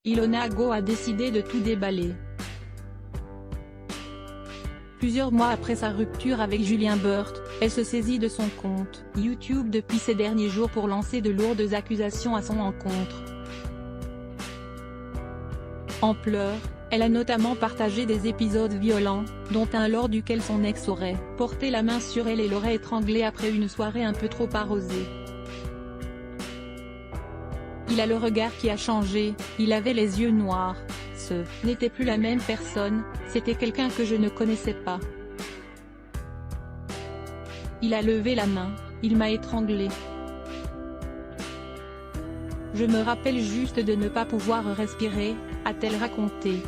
Ilona Go a décidé de tout déballer. Plusieurs mois après sa rupture avec Julien Burt, elle se saisit de son compte YouTube depuis ces derniers jours pour lancer de lourdes accusations à son encontre. En pleurs, elle a notamment partagé des épisodes violents, dont un lors duquel son ex aurait porté la main sur elle et l'aurait étranglée après une soirée un peu trop arrosée. Il a le regard qui a changé, il avait les yeux noirs. Ce n'était plus la même personne, c'était quelqu'un que je ne connaissais pas. Il a levé la main, il m'a étranglée. Je me rappelle juste de ne pas pouvoir respirer, a-t-elle raconté.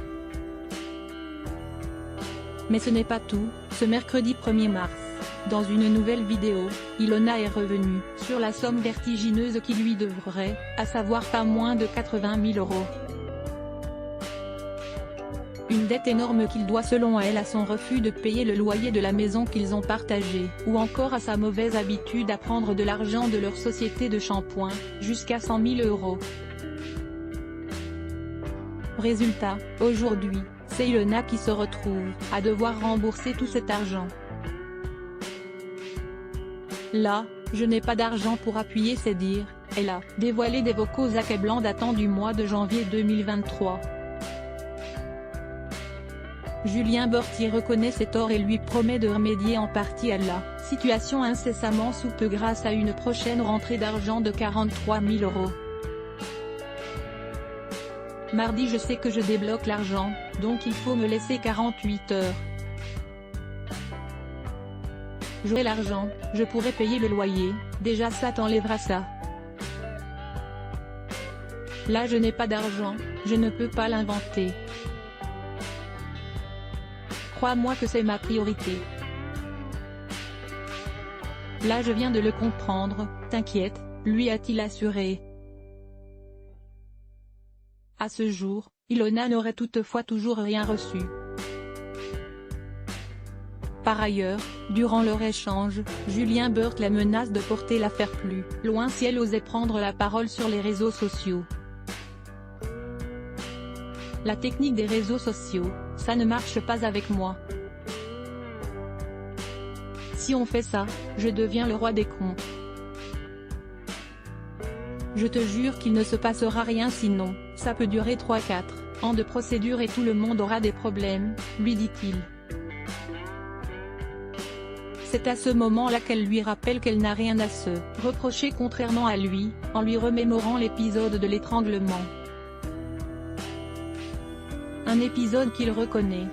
Mais ce n'est pas tout, ce mercredi 1er mars, dans une nouvelle vidéo, Ilona est revenue sur la somme vertigineuse qui lui devrait, à savoir pas moins de 80 000 €. Une dette énorme qu'il doit selon elle à son refus de payer le loyer de la maison qu'ils ont partagée, ou encore à sa mauvaise habitude à prendre de l'argent de leur société de shampoing, jusqu'à 100 000 €. Résultat, aujourd'hui, c'est Ilona qui se retrouve à devoir rembourser tout cet argent. Là, je n'ai pas d'argent pour appuyer ses dires, elle a dévoilé des vocaux accablants datant du mois de janvier 2023. Julien Burt y reconnaît ses torts et lui promet de remédier en partie à la situation incessamment sous peu grâce à une prochaine rentrée d'argent de 43 000 €. Mardi, je sais que je débloque l'argent, donc il faut me laisser 48 heures. J'aurai l'argent, je pourrai payer le loyer, déjà ça t'enlèvera ça. Là je n'ai pas d'argent, je ne peux pas l'inventer. Crois-moi que c'est ma priorité. Là je viens de le comprendre, t'inquiète, lui a-t-il assuré. À ce jour, Ilona n'aurait toutefois toujours rien reçu. Par ailleurs, durant leur échange, Julien Burt la menace de porter l'affaire plus loin si elle osait prendre la parole sur les réseaux sociaux. La technique des réseaux sociaux, ça ne marche pas avec moi. Si on fait ça, je deviens le roi des cons. Je te jure qu'il ne se passera rien sinon, ça peut durer 3-4 ans de procédure et tout le monde aura des problèmes, lui dit-il. C'est à ce moment-là qu'elle lui rappelle qu'elle n'a rien à se reprocher contrairement à lui, en lui remémorant l'épisode de l'étranglement. Un épisode qu'il reconnaît.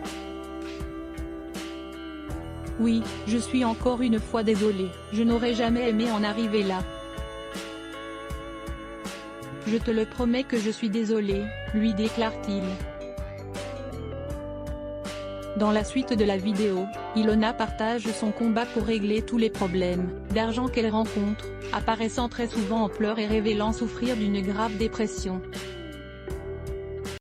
Oui, je suis encore une fois désolé, je n'aurais jamais aimé en arriver là. Je te le promets que je suis désolé, lui déclare-t-il. Dans la suite de la vidéo, Ilona partage son combat pour régler tous les problèmes d'argent qu'elle rencontre, apparaissant très souvent en pleurs et révélant souffrir d'une grave dépression.